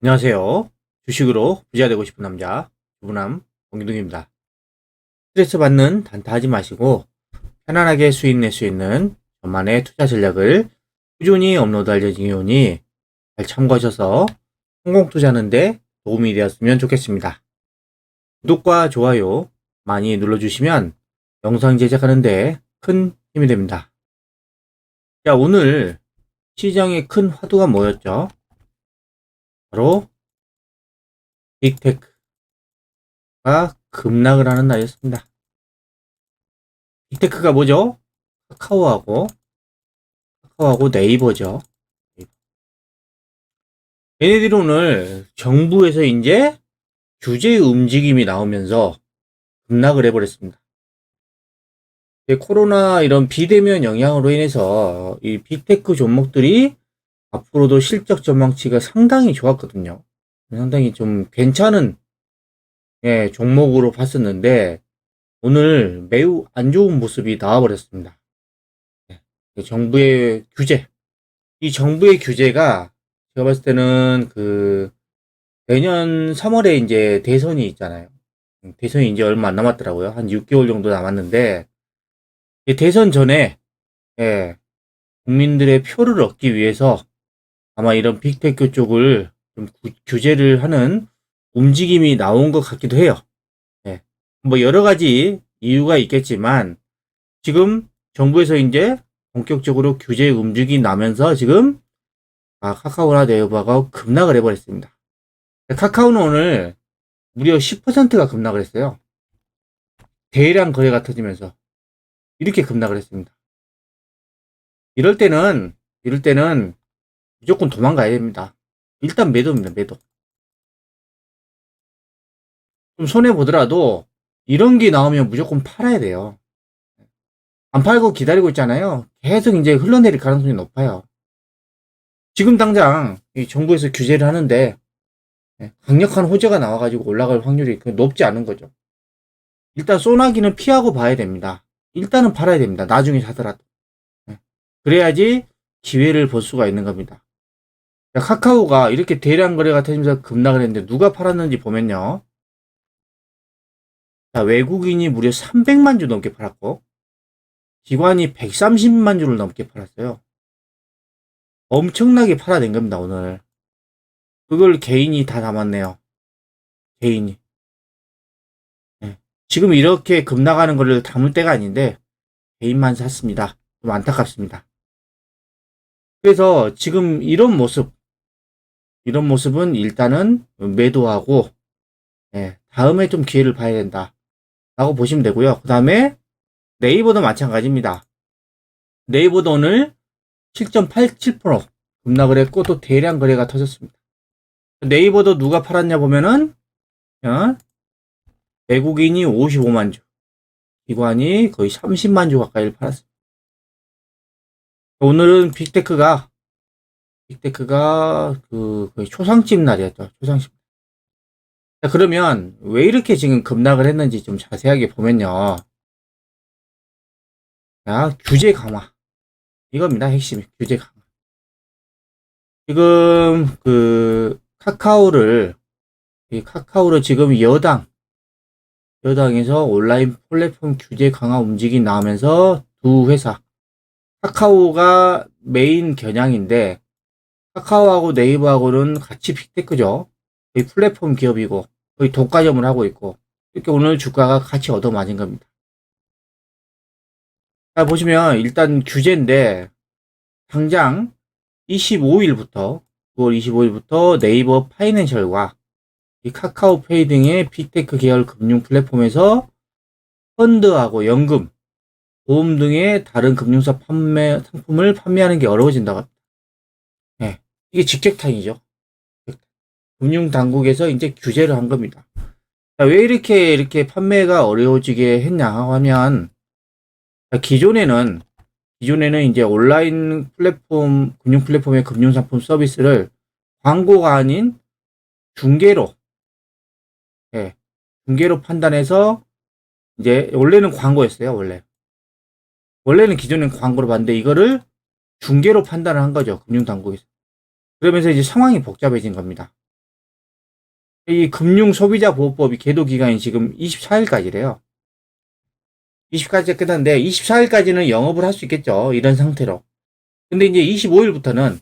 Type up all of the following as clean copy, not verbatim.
안녕하세요. 주식으로 부자 되고 싶은 남자, 유부남 공기둥입니다. 스트레스 받는 단타하지 마시고 편안하게 수익 낼 수 있는 저만의 투자 전략을 꾸준히 업로드할 예정이오니 잘 참고하셔서 성공 투자하는데 도움이 되었으면 좋겠습니다. 구독과 좋아요 많이 눌러주시면 영상 제작하는데 큰 힘이 됩니다. 자, 오늘 시장의 큰 화두가 뭐였죠? 바로 빅테크가 급락을 하는 날이었습니다. 빅테크가 뭐죠? 카카오하고 네이버죠. 얘네들이 오늘 정부에서 이제 규제 움직임이 나오면서 급락을 해버렸습니다. 코로나 이런 비대면 영향으로 인해서 이 빅테크 종목들이 앞으로도 실적 전망치가 상당히 좋았거든요. 상당히 좀 괜찮은 종목으로 봤었는데 오늘 매우 안 좋은 모습이 나와버렸습니다. 정부의 규제. 이 정부의 규제가 제가 봤을 때는 내년 3월에 이제 대선이 있잖아요. 대선이 이제 얼마 안 남았더라고요. 한 6개월 정도 남았는데, 이 대선 전에, 예, 국민들의 표를 얻기 위해서 아마 이런 빅테크 쪽을 좀 규제를 하는 움직임이 나온 것 같기도 해요. 예. 뭐 여러 가지 이유가 있겠지만, 지금 정부에서 이제 본격적으로 규제 움직임이 나면서 지금 카카오나 네이버가 급락을 해버렸습니다. 카카오는 오늘 무려 10%가 급락을 했어요. 대량 거래가 터지면서 이렇게 급락을 했습니다. 이럴 때는 무조건 도망가야 됩니다. 일단 매도입니다. 매도. 좀 손해 보더라도 이런 게 나오면 무조건 팔아야 돼요. 안 팔고 기다리고 있잖아요. 계속 이제 흘러내릴 가능성이 높아요. 지금 당장 이 정부에서 규제를 하는데 강력한 호재가 나와가지고 올라갈 확률이 높지 않은 거죠. 일단 소나기는 피하고 봐야 됩니다. 일단은 팔아야 됩니다. 나중에 사더라도. 그래야지 기회를 볼 수가 있는 겁니다. 카카오가 이렇게 대량 거래가 터지면서 급락을 했는데 누가 팔았는지 보면요. 자, 외국인이 무려 300만 주 넘게 팔았고 기관이 130만 주를 넘게 팔았어요. 엄청나게 팔아낸 겁니다. 오늘. 그걸 개인이 다 담았네요. 개인이. 네. 지금 이렇게 급락하는 거를 담을 때가 아닌데 개인만 샀습니다. 좀 안타깝습니다. 그래서 지금 이런 모습은 일단은 매도하고 다음에 좀 기회를 봐야 된다 라고 보시면 되고요. 그 다음에 네이버도 마찬가지입니다. 네이버도 오늘 7.87% 급락을 했고 또 대량 거래가 터졌습니다. 네이버도 누가 팔았냐 보면은 외국인이 55만 주, 기관이 거의 30만 주 가까이를 팔았습니다. 오늘은 빅테크가 거의 초상집 날이었죠. 초상집. 자, 그러면 왜 이렇게 지금 급락을 했는지 좀 자세하게 보면요. 자, 규제 강화. 이겁니다. 핵심이 규제 강화. 지금 카카오를 지금 여당에서 온라인 플랫폼 규제 강화 움직임이 나오면서 두 회사 카카오가 메인 겨냥인데 카카오하고 네이버하고는 같이 빅테크죠. 거의 플랫폼 기업이고 거의 독과점을 하고 있고 이렇게 오늘 주가가 같이 얻어맞은 겁니다. 자, 보시면 일단 규제인데 당장 25일부터 9월 25일부터 네이버 파이낸셜과 이 카카오페이 등의 빅테크 계열 금융 플랫폼에서 펀드하고 연금, 보험 등의 다른 금융사 상품을 판매하는 게 어려워진다고 합니다. 네, 이게 직격탄이죠. 금융당국에서 이제 규제를 한 겁니다. 자, 왜 이렇게 판매가 어려워지게 했냐 하면, 기존에는 이제 온라인 플랫폼, 금융 플랫폼의 금융상품 서비스를 광고가 아닌 중개로, 중개로 판단해서 이제 원래는 광고였어요. 원래는 기존엔 광고로 봤는데 이거를 중개로 판단을 한 거죠. 금융당국에서. 그러면서 이제 상황이 복잡해진 겁니다. 이 금융소비자보호법이 계도 기간이 지금 24일까지래요. 20일까지 끝났는데 24일까지는 영업을 할 수 있겠죠. 이런 상태로. 근데 이제 25일부터는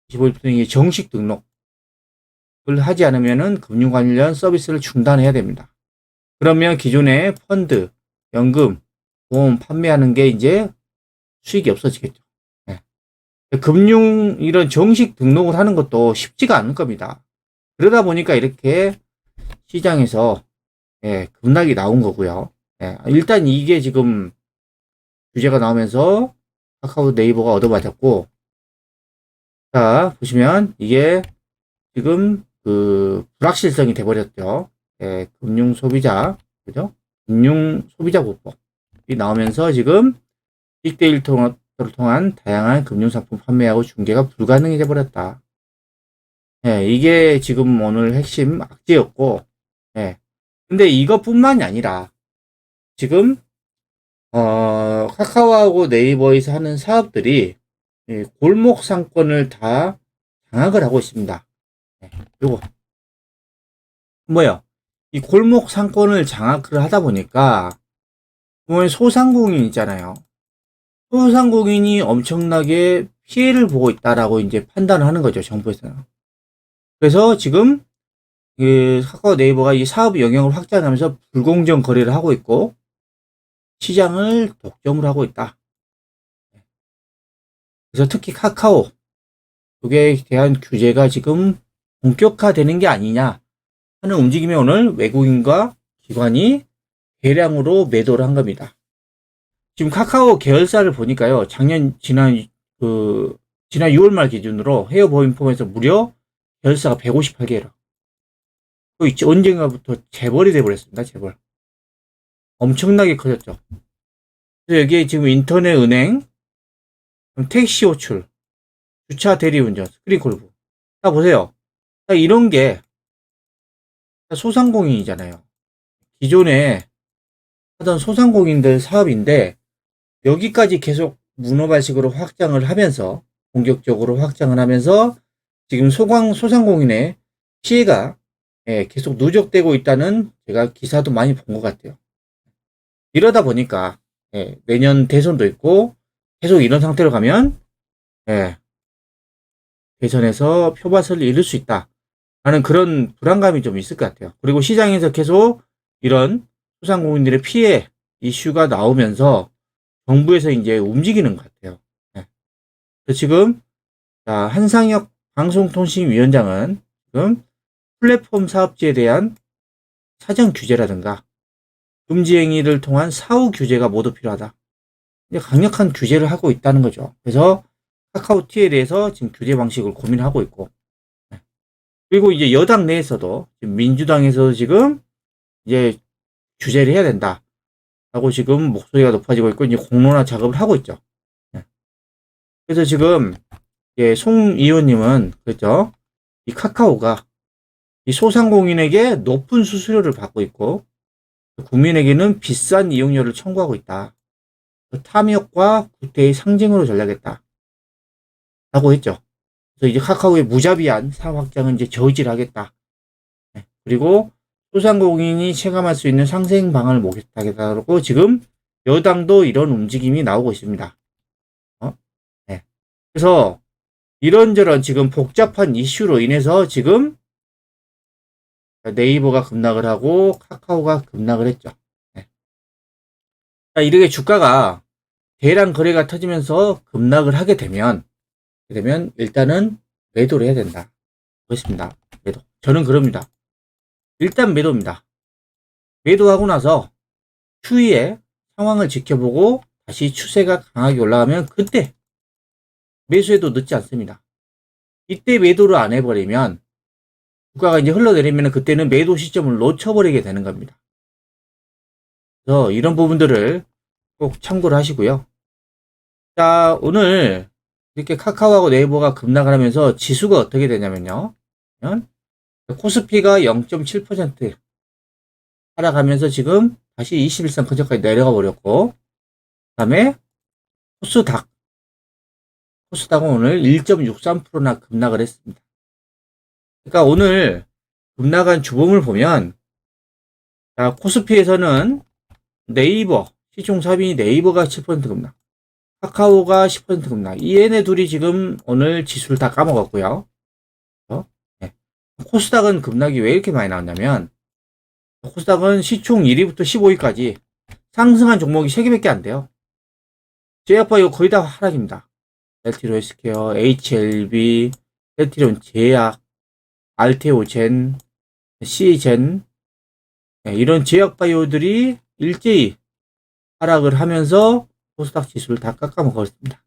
이제 정식 등록을 하지 않으면은 금융 관련 서비스를 중단해야 됩니다. 그러면 기존에 펀드, 연금, 보험 판매하는 게 이제 수익이 없어지겠죠. 네. 금융 이런 정식 등록을 하는 것도 쉽지가 않을 겁니다. 그러다 보니까 이렇게 시장에서 급락이 나온 거고요. 일단 이게 지금 규제가 나오면서 카카오 네이버가 얻어맞았고, 자 보시면 이게 지금 그 불확실성이 돼버렸죠. 금융 소비자, 그죠? 금융 소비자 보호법이 나오면서 지금 1대1 통한 다양한 금융상품 판매하고 중개가 불가능해져 버렸다. 이게 지금 오늘 핵심 악재였고, 근데 이것뿐만이 아니라 지금 카카오하고 네이버에서 하는 사업들이 골목 상권을 다 장악을 하고 있습니다. 요거 뭐요? 이 골목 상권을 장악을 하다 보니까 보면 소상공인 있잖아요. 소상공인이 엄청나게 피해를 보고 있다라고 이제 판단을 하는 거죠, 정부에서는. 그래서 지금 그 카카오 네이버가 이 사업 영역을 확장하면서 불공정 거래를 하고 있고 시장을 독점을 하고 있다. 그래서 특히 카카오 쪽에 대한 규제가 지금 본격화되는 게 아니냐 하는 움직임에 오늘 외국인과 기관이 대량으로 매도를 한 겁니다. 지금 카카오 계열사를 보니까요, 지난 6월 말 기준으로 해외 보인폼에서 무려 계열사가 158개라. 그 언젠가부터 재벌이 돼버렸습니다, 재벌. 엄청나게 커졌죠. 그래서 여기에 지금 인터넷 은행, 택시 호출, 주차 대리운전, 스크린 골프. 다 보세요. 다 이런 게 소상공인이잖아요. 기존에 하던 소상공인들 사업인데 여기까지 계속 문어발식으로 확장을 하면서 본격적으로 확장을 하면서 지금 소상공인의 피해가 계속 누적되고 있다는 제가 기사도 많이 본 것 같아요. 이러다 보니까 내년 대선도 있고 계속 이런 상태로 가면 대선에서 표밭을 잃을 수 있다 라는 그런 불안감이 좀 있을 것 같아요. 그리고 시장에서 계속 이런 소상공인들의 피해 이슈가 나오면서 정부에서 이제 움직이는 것 같아요. 그래서 지금 한상혁 방송통신위원장은 지금 플랫폼 사업지에 대한 사전 규제라든가 금지 행위를 통한 사후 규제가 모두 필요하다. 강력한 규제를 하고 있다는 거죠. 그래서 카카오티에 대해서 지금 규제 방식을 고민하고 있고, 그리고 이제 여당 내에서도 민주당에서 지금 이제 규제를 해야 된다. 라고 지금 목소리가 높아지고 있고, 이제 공론화 작업을 하고 있죠. 그래서 지금, 송 의원님은, 그랬죠. 이 카카오가 이 소상공인에게 높은 수수료를 받고 있고, 국민에게는 비싼 이용료를 청구하고 있다. 탐욕과 구태의 상징으로 전략했다. 라고 했죠. 그래서 이제 카카오의 무자비한 사업 확장은 이제 저지하겠다. 그리고 소상공인이 체감할 수 있는 상생 방안을 모색하겠다고 지금 여당도 이런 움직임이 나오고 있습니다. 그래서 이런저런 지금 복잡한 이슈로 인해서 지금 네이버가 급락을 하고 카카오가 급락을 했죠. 이렇게 주가가 대량 거래가 터지면서 급락을 하게 되면 일단은 매도를 해야 된다. 그렇습니다. 매도. 저는 그럽니다. 일단 매도입니다. 매도하고 나서 추이에 상황을 지켜보고 다시 추세가 강하게 올라가면 그때 매수해도 늦지 않습니다. 이때 매도를 안 해버리면 주가가 이제 흘러내리면 그때는 매도 시점을 놓쳐버리게 되는 겁니다. 그래서 이런 부분들을 꼭 참고를 하시고요. 자, 오늘 이렇게 카카오하고 네이버가 급락을 하면서 지수가 어떻게 되냐면요. 코스피가 0.7% 하락하면서 지금 다시 21선 근처까지 내려가 버렸고, 그 다음에 코스닥은 오늘 1.63%나 급락을 했습니다. 그러니까 오늘 급락한 주범을 보면, 자, 코스피에서는 네이버, 시총 4위인 네이버가 7% 급락, 카카오가 10% 급락. 이 얘네 둘이 지금 오늘 지수를 다 까먹었고요. 네. 코스닥은 급락이 왜 이렇게 많이 나왔냐면, 코스닥은 시총 1위부터 15위까지 상승한 종목이 3개밖에 안 돼요. 제약바이오 거의 다 하락입니다. 셀트리온 헬스케어, HLB, 셀트리온 제약, 알테오젠, C젠, 이런 제약바이오들이 일제히 하락을 하면서 코스닥 지수를 다 깎아먹었습니다.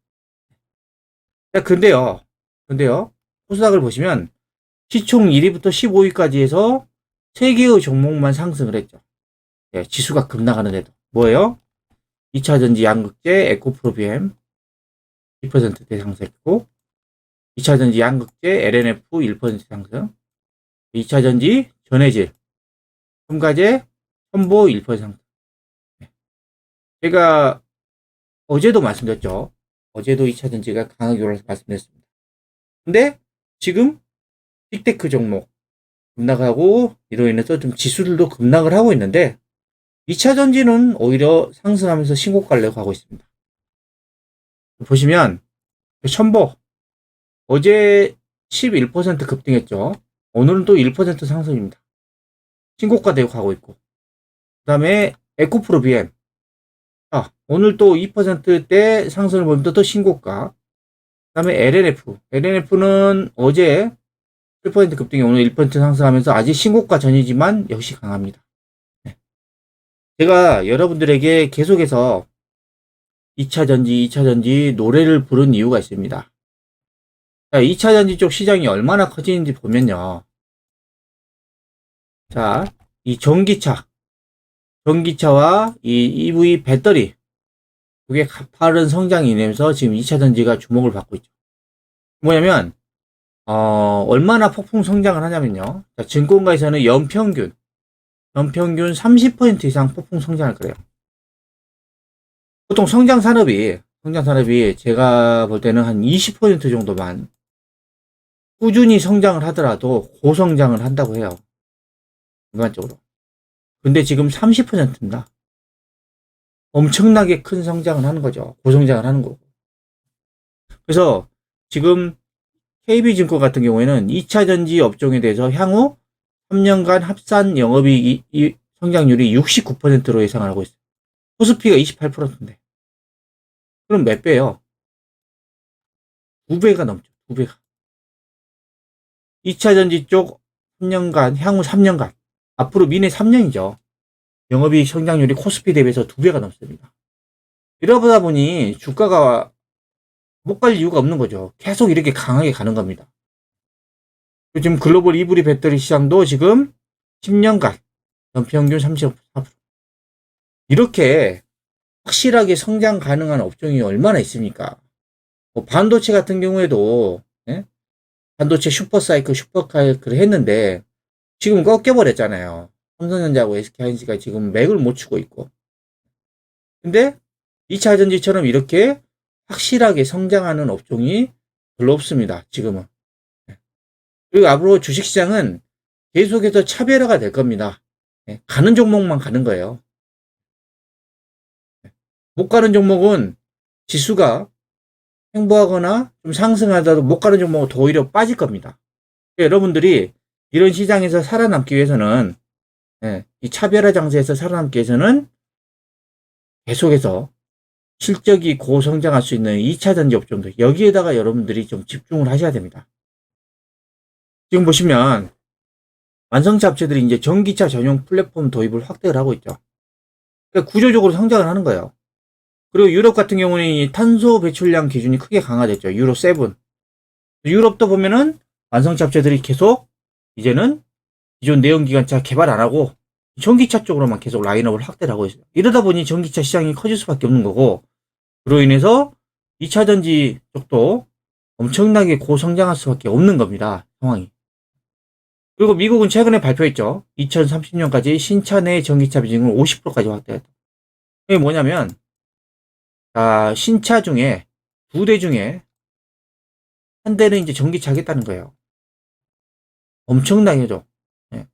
근데요, 코스닥을 보시면 시총 1위부터 15위까지 해서 3개의 종목만 상승을 했죠. 지수가 급락하는데도. 뭐예요? 2차전지 양극재, 에코프로비엠 10%대 상승했고, 2차전지 양극재, LNF 1% 상승, 2차전지 전해질, 첨가제, 첨보 1% 상승. 제가 어제도 말씀드렸죠. 어제도 2차전지가 강하게 올라서 말씀드렸습니다. 근데 지금 빅테크 종목 급락하고 이로 인해서 좀 지수들도 급락을 하고 있는데 2차전지는 오히려 상승하면서 신고가를 내고 가고 있습니다. 보시면 첨보 어제 11% 급등했죠. 오늘은 또 1% 상승입니다. 신고가 되고 가고 있고, 그 다음에 에코프로 BM 오늘 또 2%대 상승을 보면서 또 신고가. 그 다음에 LNF는 어제 7% 급등이 오늘 1% 상승하면서 아직 신고가 전이지만 역시 강합니다. 제가 여러분들에게 계속해서 2차전지 노래를 부른 이유가 있습니다. 자, 2차전지 쪽 시장이 얼마나 커지는지 보면요. 자, 이 전기차와 이 EV 배터리, 그게 가파른 성장이 이내면서 지금 2차전지가 주목을 받고 있죠. 뭐냐면, 얼마나 폭풍 성장을 하냐면요. 자, 증권가에서는 연평균 30% 이상 폭풍 성장할 거래요. 보통 성장 산업이 제가 볼 때는 한 20% 정도만 꾸준히 성장을 하더라도 고성장을 한다고 해요. 일반적으로. 근데 지금 30%입니다. 엄청나게 큰 성장을 하는 거죠. 고성장을 하는 거고. 그래서 지금 KB증권 같은 경우에는 2차 전지 업종에 대해서 향후 3년간 합산 영업이익 성장률이 69%로 예상을 하고 있어요. 코스피가 28%인데. 그럼 몇 배예요? 2배가 넘죠. 2배가. 2차 전지 쪽 3년간, 향후 3년간, 앞으로 미래 3년이죠. 영업이익 성장률이 코스피 대비해서 2배가 넘습니다. 이러다 보니 주가가 못 갈 이유가 없는 거죠. 계속 이렇게 강하게 가는 겁니다. 지금 글로벌 EV 배터리 시장도 지금 10년간 연평균 34%. 이렇게 확실하게 성장 가능한 업종이 얼마나 있습니까? 뭐 반도체 같은 경우에도 반도체 슈퍼사이클을 했는데 지금 꺾여버렸잖아요. 삼성전자하고 SK하이닉스가 지금 맥을 못 추고 있고. 근데 2차 전지처럼 이렇게 확실하게 성장하는 업종이 별로 없습니다. 지금은. 그리고 앞으로 주식시장은 계속해서 차별화가 될 겁니다. 가는 종목만 가는 거예요. 못 가는 종목은 지수가 횡보하거나 좀 상승하다도 못 가는 종목은 더 오히려 빠질 겁니다. 여러분들이 이런 시장에서 살아남기 위해서는 이 차별화 장세에서 살아남기 위해서는 계속해서 실적이 고성장할 수 있는 2차 전지 업종들 여기에다가 여러분들이 좀 집중을 하셔야 됩니다. 지금 보시면 완성차 업체들이 이제 전기차 전용 플랫폼 도입을 확대를 하고 있죠. 그러니까 구조적으로 성장을 하는 거예요. 그리고 유럽 같은 경우는 이 탄소 배출량 기준이 크게 강화됐죠. 유로 7. 유럽도 보면은 완성차 업체들이 계속 이제는 기존 내연기관차 개발 안 하고 전기차 쪽으로만 계속 라인업을 확대를 하고 있어요. 이러다 보니 전기차 시장이 커질 수밖에 없는 거고, 그로 인해서 2차 전지 쪽도 엄청나게 고성장할 수밖에 없는 겁니다. 상황이. 그리고 미국은 최근에 발표했죠. 2030년까지 신차 내 전기차 비중을 50%까지 확대했다. 이게 뭐냐면, 신차 중에 2대 중에 한 대는 이제 전기차 하겠다는 거예요. 엄청나게죠. 예.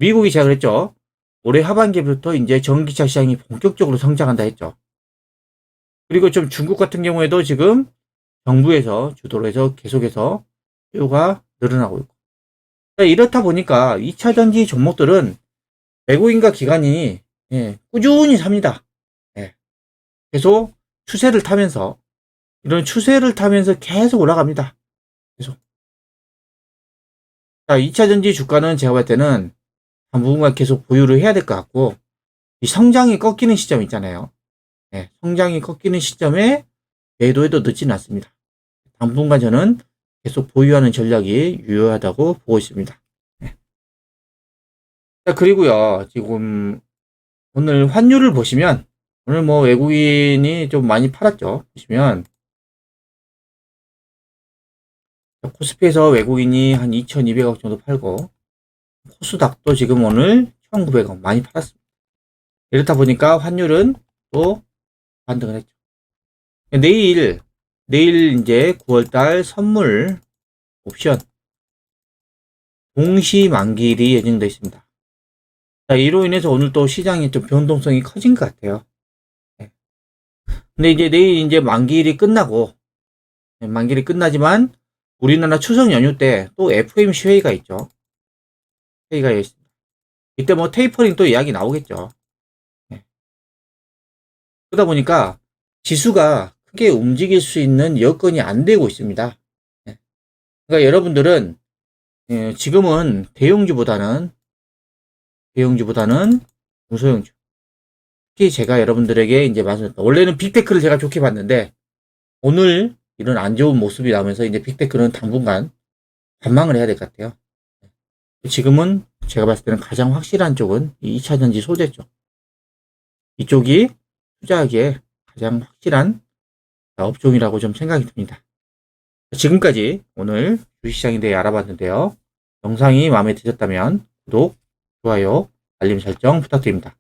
미국이 시작을 했죠. 올해 하반기부터 이제 전기차 시장이 본격적으로 성장한다 했죠. 그리고 좀 중국 같은 경우에도 지금 정부에서 주도로 해서 계속해서 수요가 늘어나고 있고. 이렇다 보니까 2차 전지 종목들은 외국인과 기관이 꾸준히 삽니다. 계속 추세를 타면서 이런 추세를 타면서 계속 올라갑니다. 계속. 자, 2차 전지 주가는 제가 볼 때는 당분간 계속 보유를 해야 될 것 같고, 이 성장이 꺾이는 시점 있잖아요. 성장이 꺾이는 시점에 매도해도 늦지는 않습니다. 당분간 저는 계속 보유하는 전략이 유효하다고 보고 있습니다. 자, 그리고요, 지금 오늘 환율을 보시면, 오늘 뭐 외국인이 좀 많이 팔았죠. 보시면, 코스피에서 외국인이 한 2,200억 정도 팔고, 코스닥도 지금 오늘 1,900억 많이 팔았습니다. 이렇다 보니까 환율은 또 반등을 했죠. 내일 이제 9월달 선물 옵션 동시 만기일이 예정되어 있습니다. 자, 이로 인해서 오늘 또 시장의 좀 변동성이 커진 것 같아요. 근데 이제 내일 이제 만기일이 끝나고, 만기일이 끝나지만 우리나라 추석 연휴 때 또 FOMC 회의가 있죠. 회의가 있습니다. 이때 뭐 테이퍼링 또 이야기 나오겠죠. 그러다 보니까 지수가 크게 움직일 수 있는 여건이 안 되고 있습니다. 그러니까 여러분들은 지금은 대형주보다는 중소형주. 특히 제가 여러분들에게 이제 말씀드렸다. 원래는 빅테크를 제가 좋게 봤는데 오늘 이런 안 좋은 모습이 나오면서 이제 빅테크는 당분간 관망을 해야 될 것 같아요. 지금은 제가 봤을 때는 가장 확실한 쪽은 이 2차전지 소재 쪽. 이쪽이 투자하기에 가장 확실한 업종이라고 좀 생각이 듭니다. 지금까지 오늘 주식시장에 대해 알아봤는데요. 영상이 마음에 드셨다면 구독, 좋아요, 알림 설정 부탁드립니다.